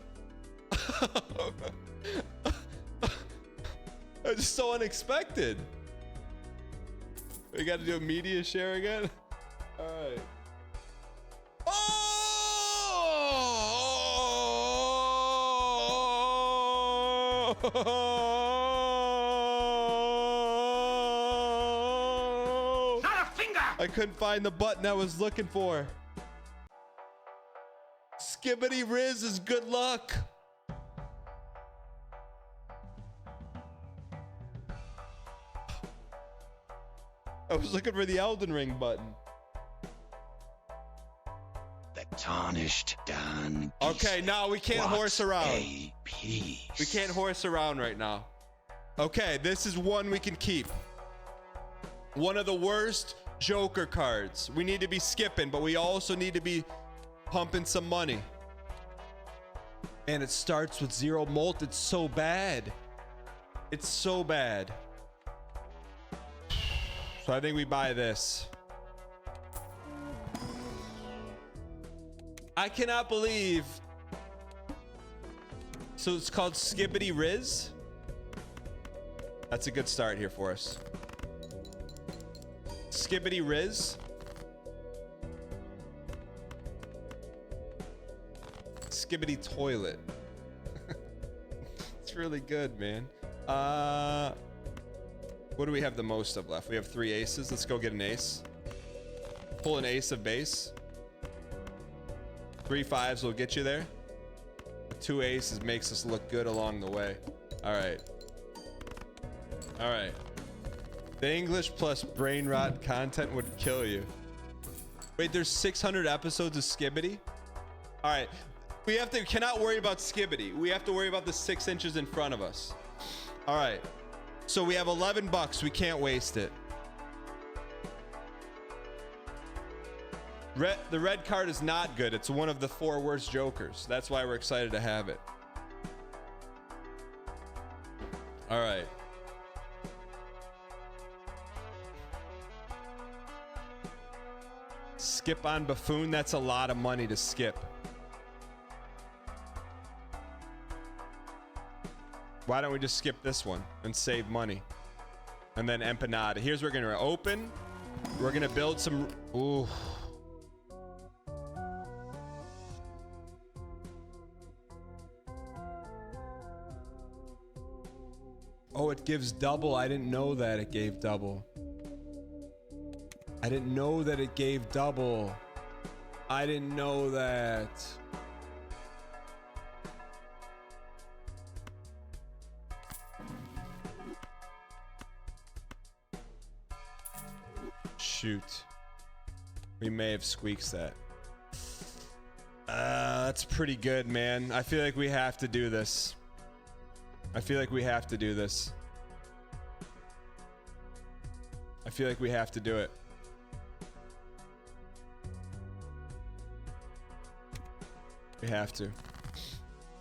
It's just so unexpected. We got to do a media share again. All right. Oh! Not a finger! I couldn't find the button I was looking for. Skibbity Riz is good luck. I was looking for the Elden Ring button. The tarnished Dan. Okay, now we can't horse around. A piece. We can't horse around right now. Okay, this is one we can keep. One of the worst Joker cards. We need to be skipping, but we also need to be pumping some money. And it starts with 0 molt. It's so bad. It's so bad. So I think we buy this. I cannot believe. So it's called Skibbity Riz. That's a good start here for us. Skibbity Riz. Skibbity Toilet. It's really good, man. What do we have the most of left? We have 3 aces. Let's go get an ace. Pull an ace of base. 3 5s will get you there. 2 aces makes us look good along the way. All right. All right. The English plus brain rot content would kill you. Wait, there's 600 episodes of Skibbity? All right. We cannot worry about Skibbity. We have to worry about the 6 inches in front of us. All right. So we have 11 bucks. We can't waste it. The red card is not good. It's one of the 4 worst Jokers. That's why we're excited to have it. All right. Skip on Buffoon. That's a lot of money to skip. Why don't we just skip this one and save money? And then Empanada. Here's where we're going to open. We're going to build some... Ooh. Oh, it gives double. I didn't know that it gave double. I didn't know that it gave double. I didn't know that. Shoot. We may have squeaked that. That's pretty good, man. I feel like we have to do this. I feel like we have to do this. I feel like we have to do it. We have to.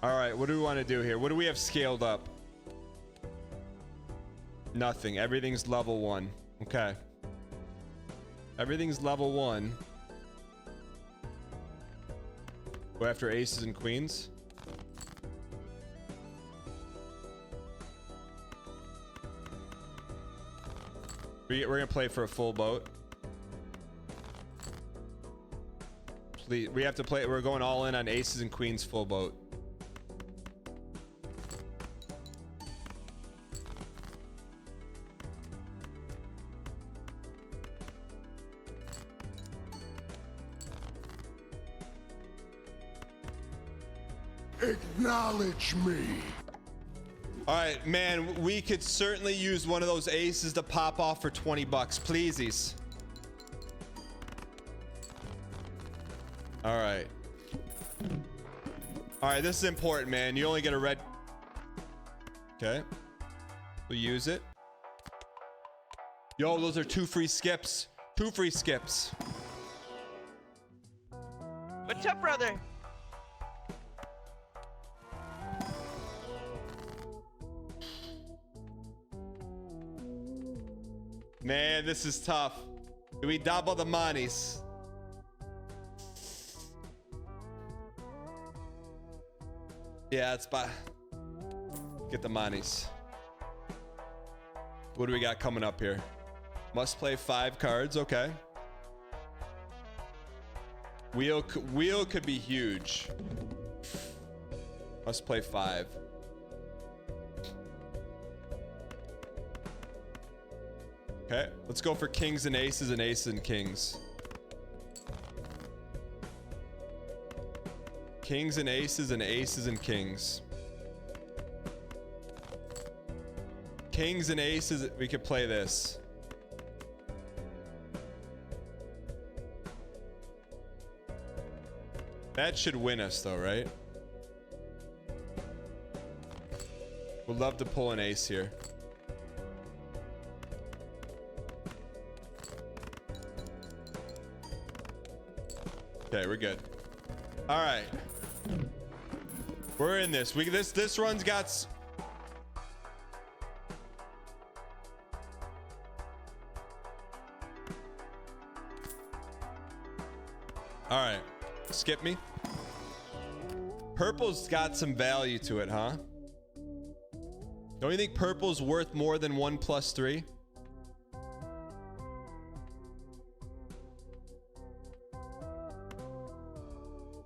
All right, what do we want to do here? What do we have scaled up? Nothing. Everything's level 1. Okay. Everything's level 1. Go after aces and queens. We're gonna play for a full boat. Please, we have to play. We're going all in on aces and queens full boat. Acknowledge me. All right, man, we could certainly use one of those aces to pop off for 20 bucks, pleasies. All right. All right, this is important, man. You only get a red. Okay. We'll use it. Yo, those are 2 free skips. 2 free skips. What's up, brother? Man, this is tough. Do we double the monies? Yeah, it's by. Get the monies. What do we got coming up here? Must play 5 cards. Okay. Wheel could be huge. Must play 5. Okay, let's go for kings and aces and kings. Kings and aces and kings. Kings and aces, we could play this. That should win us though, right? Would love to pull an ace here. Okay, we're good. All right. We're in this. This run's got all right. Skip me. Purple's got some value to it, huh? Don't you think purple's worth more than 1 + 3?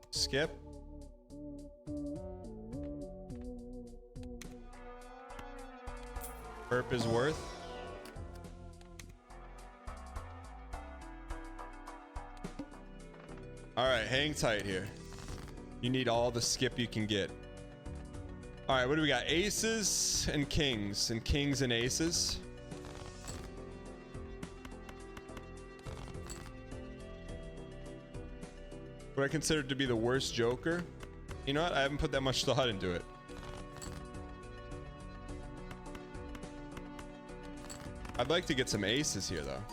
Skip. Perp is worth. All right, hang tight here. You need all the skip you can get. All right, what do we got? Aces and kings and aces. What I consider to be the worst joker. You know what? I haven't put that much thought into it. I'd like to get some aces here, though.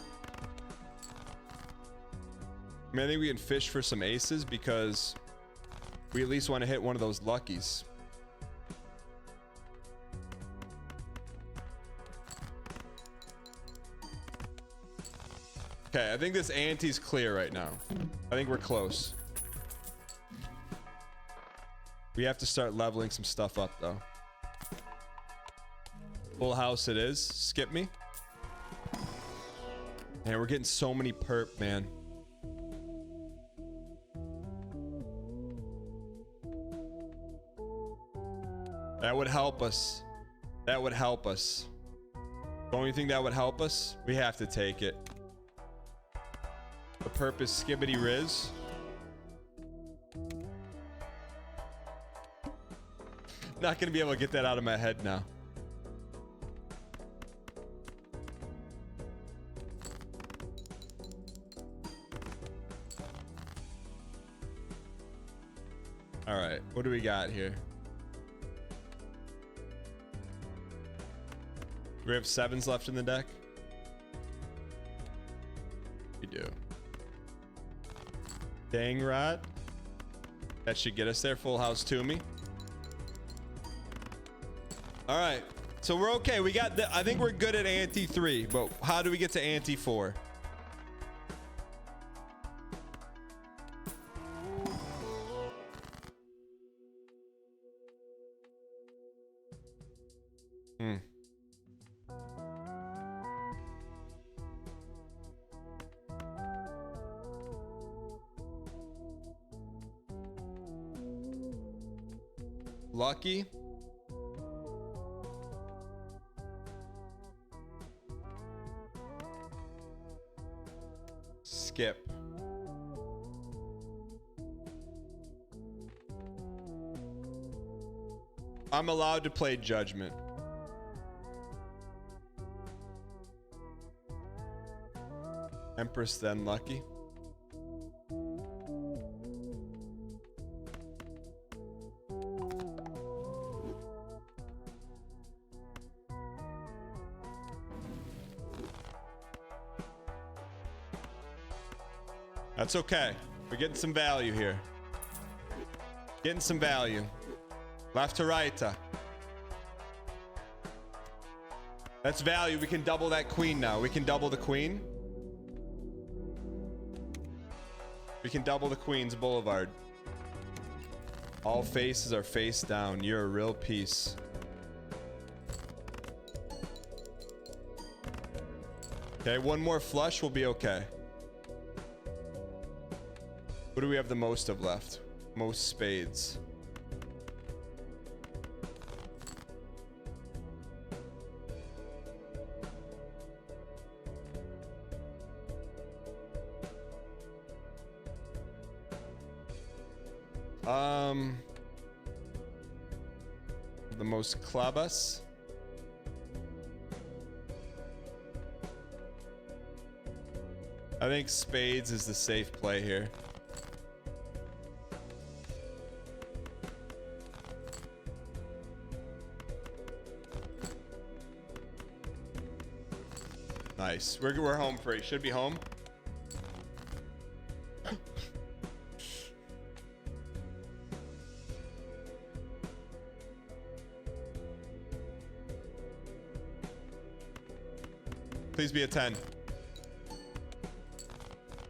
I mean, I think we can fish for some aces because we at least want to hit one of those luckies. Okay, I think this ante's clear right now. I think we're close. We have to start leveling some stuff up, though. Full house it is. Skip me. Man, we're getting so many perp, man. That would help us. That would help us. Don't you think that would help us? We have to take it. The perp is skibbity riz. Not gonna be able to get that out of my head now. All right, what do we got here? We have 7s left in the deck. We do. Dang rot. That should get us there. Full house to me. All right, so we're okay. We got. I think we're good at ante 3, but how do we get to ante 4? Lucky. Skip. I'm allowed to play judgment. Empress, then lucky. That's okay. We're getting some value here. Getting some value. Left to right. That's value. We can double that queen now. We can double the queen. We can double the queen's boulevard. All faces are face down. You're a real piece. Okay, one more flush, we'll be okay. What do we have the most of left? Most spades. The most clubus. I think spades is the safe play here. Nice. We're home free. Should be home. Please be a 10.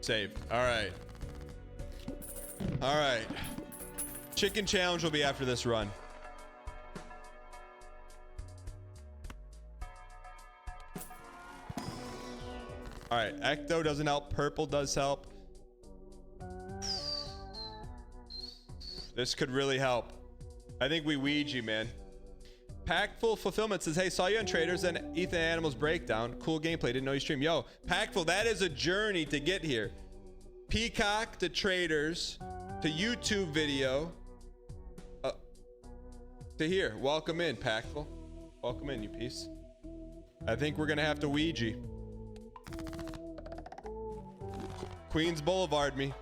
Save. All right. All right. Chicken challenge will be after this run. All right. Ecto doesn't help. Purple does help. This could really help. I think we Ouija, man. Packful Fulfillment says, hey, saw you on Traders and Ethan Animals Breakdown. Cool gameplay. Didn't know you stream. Yo, Packful, that is a journey to get here. Peacock to Traders to YouTube video to here. Welcome in, Packful. Welcome in, you piece. I think we're going to have to Ouija. Queens Boulevard me.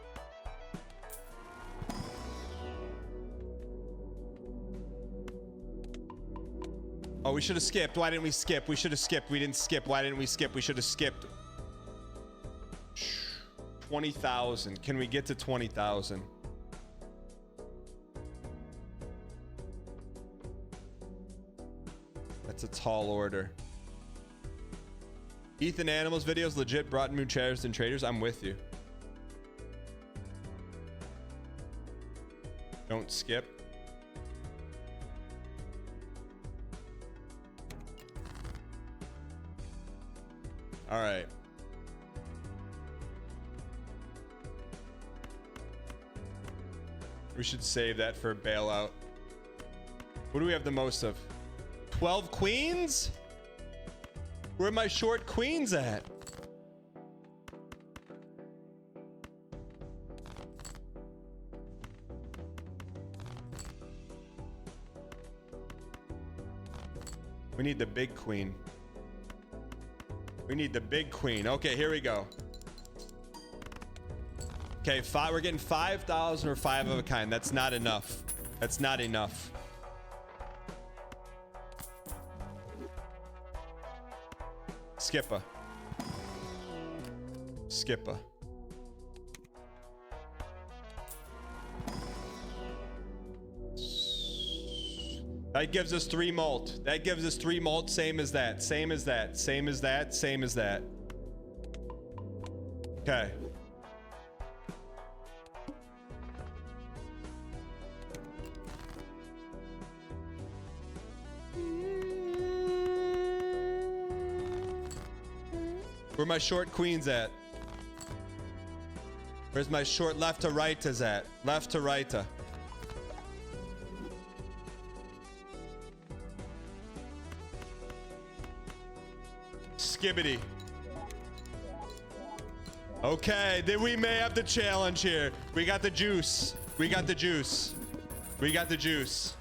Oh, we should have skipped. Why didn't we skip? We should have skipped. We didn't skip. Why didn't we skip? We should have skipped. 20,000. Can we get to 20,000? That's a tall order. Ethan Animals videos legit brought new chairs and traders. I'm with you. Don't skip. All right. We should save that for a bailout. What do we have the most of? 12 queens? Where are my short queens at? We need the big queen. We need the big queen. Okay, here we go. Okay, we're getting 5,000 or 5 of a kind. That's not enough. That's not enough. Skipper. Skipper. That gives us 3 malt. That gives us 3 malt. Same as that. Same as that. Same as that. Same as that. Okay. Where my short queens at? Where's my short left to right is at? Left to right. Skibbity. Okay, then we may have the challenge here. We got the juice. We got the juice. We got the juice.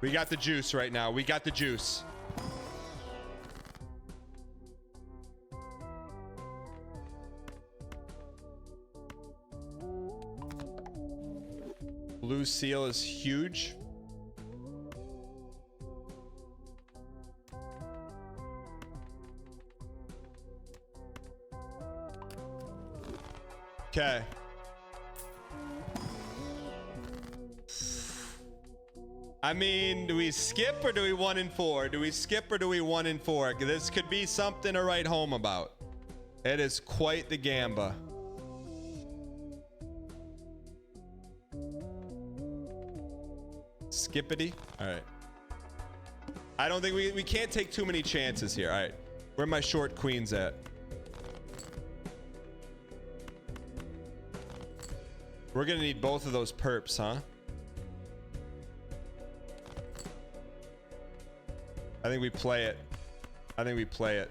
We got the juice right now. We got the juice. Blue seal is huge. Okay. I mean, do we skip or do we 1 and 4? Do we skip or do we 1 and 4? This could be something to write home about. It is quite the gamba. Skippity. All right. I don't think we can't take too many chances here. All right. Where are my short queens at? We're gonna need both of those perps, huh? I think we play it. I think we play it.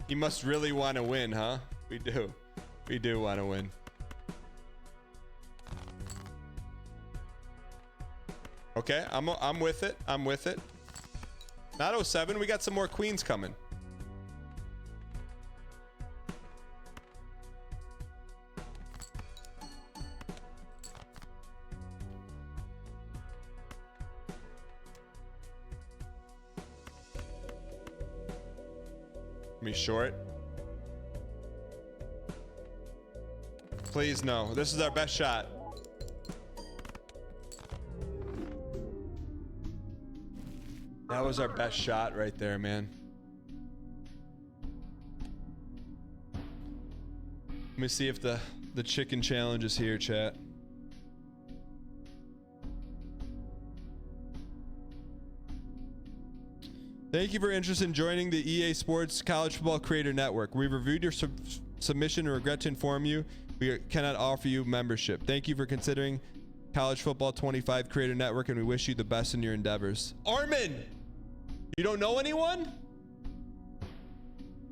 You must really want to win, huh? We do. We do want to win. Okay, I'm with it. I'm with it. Not 07. We got some more queens coming. Me short. Please no. This is our best shot. That was our best shot right there, man. Let me see if the chicken challenge is here, chat. Thank you for your interest in joining the EA Sports College Football Creator Network. We've reviewed your submission and regret to inform you we cannot offer you membership. Thank you for considering College Football 25 Creator Network, and we wish you the best in your endeavors. Armin! You don't know anyone?